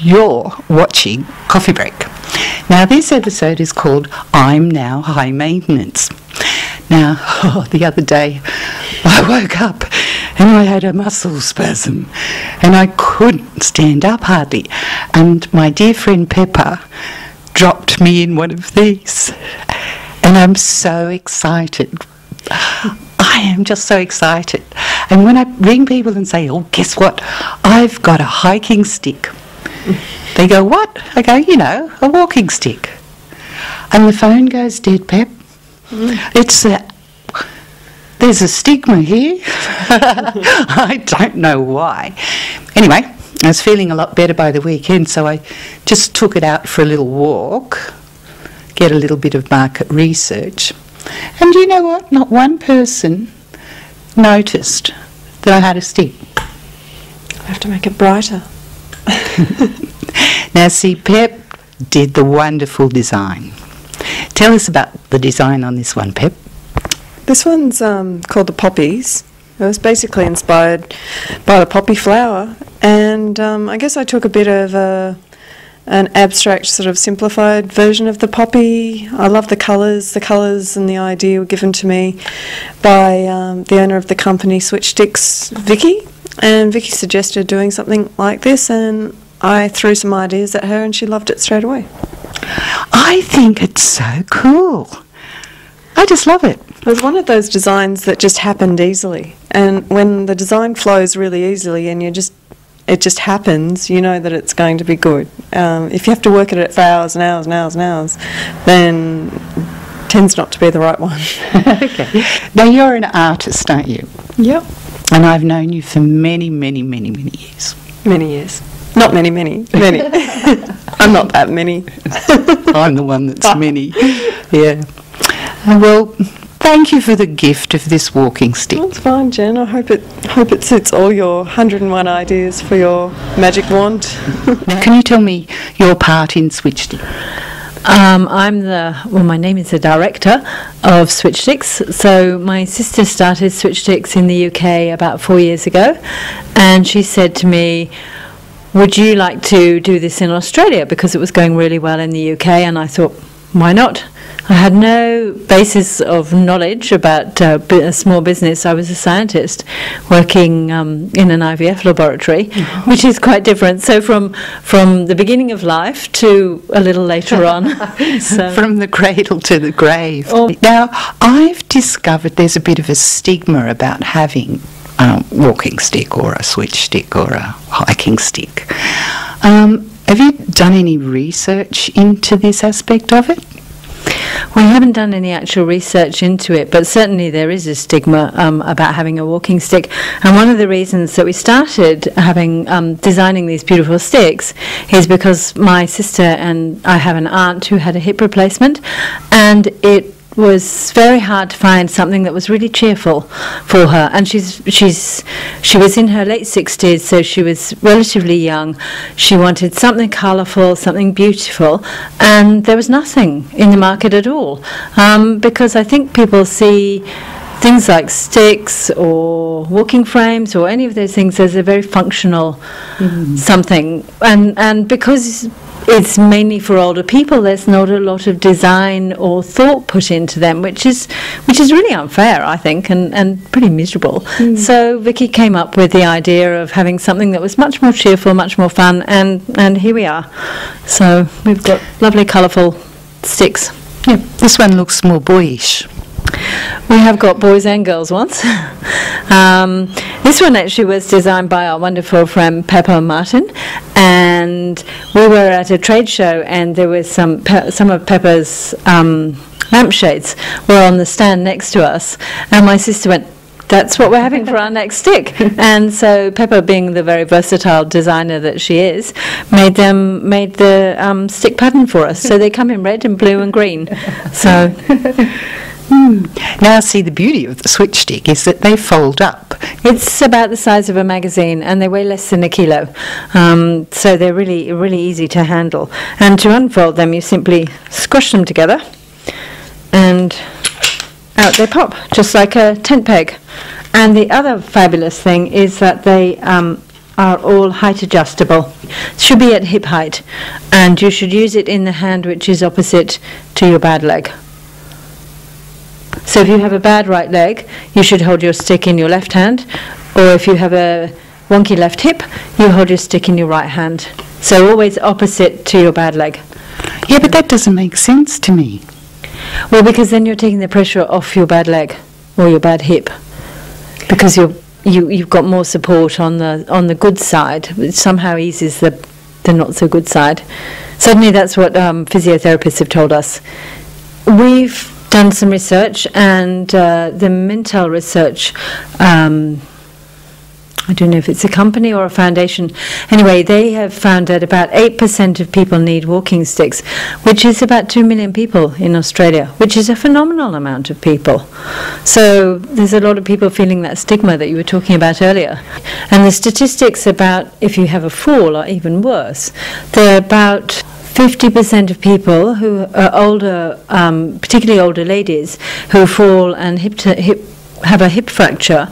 You're watching Coffee Break. Now, this episode is called I'm Now High Maintenance. Now, the other day I woke up and I had a muscle spasm and I couldn't stand up hardly. And my dear friend Pepper dropped me in one of these. And I'm so excited. I am just so excited. And when I ring people and say, oh, guess what? I've got a hiking stick. They go, what? I go, you know, a walking stick. And the phone goes dead, Pep. It's there's a stigma here. I don't know why. Anyway, I was feeling a lot better by the weekend, so I just took it out for a little walk, get a little bit of market research. And you know what? Not one person noticed that I had a stick. I have to make it brighter. Now, see, Pep did the wonderful design. Tell us about the design on this one, Pep. This one's called the Poppies. It was basically inspired by the poppy flower, and I guess I took a bit of an abstract, sort of simplified version of the poppy. I love the colours. The colours and the idea were given to me by the owner of the company, Switch Sticks, Vicky, and Vicky suggested doing something like this, and I threw some ideas at her and she loved it straight away. I think it's so cool. I just love it. It was one of those designs that just happened easily, and when the design flows really easily and it just happens, you know that it's going to be good. If you have to work at it for hours and hours and hours and hours, then it tends not to be the right one. Okay. Now, you're an artist, aren't you? Yep. And I've known you for many, many, many, many years. Many years. Not many, many, many. I'm not that many. I'm the one that's many. Yeah. Well, thank you for the gift of this walking stick. That's fine, Jen. I hope it suits all your 101 ideas for your magic wand. Now, can you tell me your part in Switch Stick? My name is the director of Switch Sticks. So my sister started Switch Sticks in the UK about 4 years ago, and she said to me, would you like to do this in Australia? Because it was going really well in the UK, and I thought, why not? I had no basis of knowledge about a small business. I was a scientist working in an IVF laboratory, which is quite different. So from the beginning of life to a little later on. So. From the cradle to the grave. Now, I've discovered there's a bit of a stigma about having a walking stick or a switch stick or a hiking stick. Have you done any research into this aspect of it? We haven't done any actual research into it, but certainly there is a stigma about having a walking stick. And one of the reasons that we started having designing these beautiful sticks is because my sister and I have an aunt who had a hip replacement, and it was very hard to find something that was really cheerful for her. And she was in her late 60s, so she was relatively young. She wanted something colourful, something beautiful, and there was nothing in the market at all, because I think people see things like sticks or walking frames or any of those things as a very functional something, and because it's mainly for older people, there's not a lot of design or thought put into them, which is really unfair, I think, and pretty miserable. So Vicky came up with the idea of having something that was much more cheerful, much more fun, and here we are. So we've got lovely colourful sticks. Yeah, this one looks more boyish. We have got boys and girls ones. This one actually was designed by our wonderful friend Pepper Martin, and we were at a trade show, and there was some of Pepper's lampshades were on the stand next to us, and my sister went, that's what we're having for our next stick. And so Pepper, being the very versatile designer that she is, made the stick pattern for us. So they come in red and blue and green. So Now, see, the beauty of the switch stick is that they fold up. It's about the size of a magazine, and they weigh less than a kilo. So they're really, really easy to handle. And to unfold them, you simply squash them together, and out they pop, just like a tent peg. And the other fabulous thing is that they are all height adjustable. It should be at hip height, and you should use it in the hand which is opposite to your bad leg. So if you have a bad right leg, you should hold your stick in your left hand, or if you have a wonky left hip, you hold your stick in your right hand. So always opposite to your bad leg. Yeah, but that doesn't make sense to me. Well, because then you're taking the pressure off your bad leg or your bad hip, because you've got more support on the good side, which somehow eases the not so good side. Certainly that's what physiotherapists have told us. We've done some research, and the Mintel research, I don't know if it's a company or a foundation. Anyway, they have found that about 8% of people need walking sticks, which is about 2 million people in Australia, which is a phenomenal amount of people. So there's a lot of people feeling that stigma that you were talking about earlier. And the statistics about if you have a fall are even worse. They're about 50% of people who are older, particularly older ladies, who fall and have a hip fracture,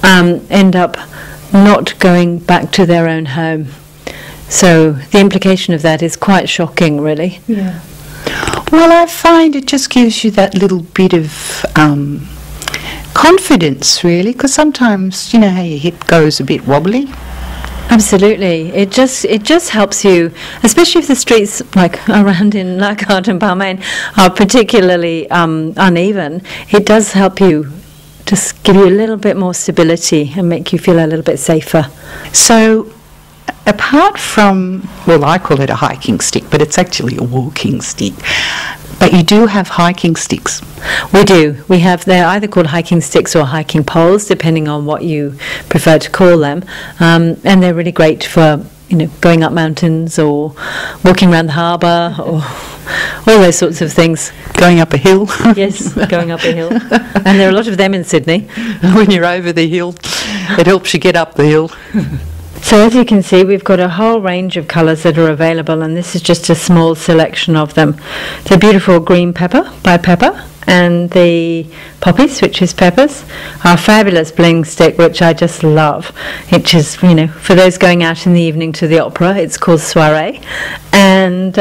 end up not going back to their own home. So the implication of that is quite shocking, really. Yeah. Well, I find it just gives you that little bit of confidence, really, because sometimes, you know how your hip goes a bit wobbly. Absolutely. It just helps you, especially if the streets like around in Leichhardt and Balmain are particularly uneven. It does help you, just give you a little bit more stability and make you feel a little bit safer. So, apart from, well, I call it a hiking stick, but it's actually a walking stick. But you do have hiking sticks. We do. They're either called hiking sticks or hiking poles, depending on what you prefer to call them. And they're really great for, going up mountains or walking around the harbour or all those sorts of things. Going up a hill. Yes, going up a hill. And there are a lot of them in Sydney. When you're over the hill, it helps you get up the hill. So as you can see, we've got a whole range of colours that are available, and this is just a small selection of them. The beautiful green pepper by Pepper, and the poppies, which is Peppers, our fabulous bling stick, which I just love, which is, for those going out in the evening to the opera, it's called Soiree, and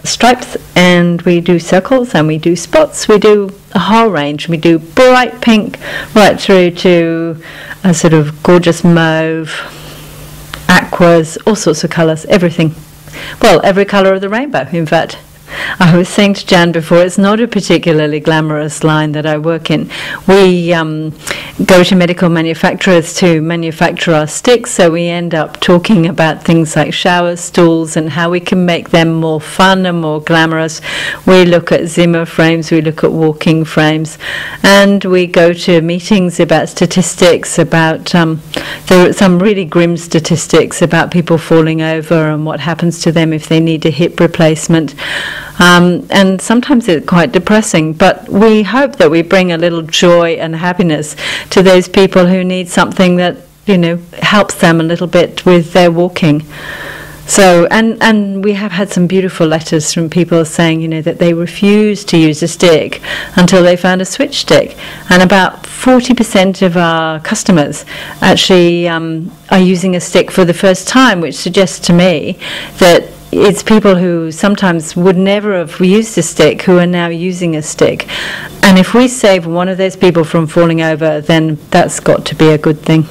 stripes, and we do circles, and we do spots, we do a whole range. We do bright pink right through to a sort of gorgeous mauve, aquas, all sorts of colours, everything. Well, every colour of the rainbow, in fact. I was saying to Jan before, it's not a particularly glamorous line that I work in. We go to medical manufacturers to manufacture our sticks, so we end up talking about things like shower stools and how we can make them more fun and more glamorous. We look at Zimmer frames, we look at walking frames, and we go to meetings about statistics, about there are some really grim statistics about people falling over and what happens to them if they need a hip replacement. And sometimes it's quite depressing, but we hope that we bring a little joy and happiness to those people who need something that, helps them a little bit with their walking. So, and we have had some beautiful letters from people saying, that they refused to use a stick until they found a switch stick. And about 40% of our customers actually are using a stick for the first time, which suggests to me that it's people who sometimes would never have used a stick who are now using a stick. And if we save one of those people from falling over, then that's got to be a good thing.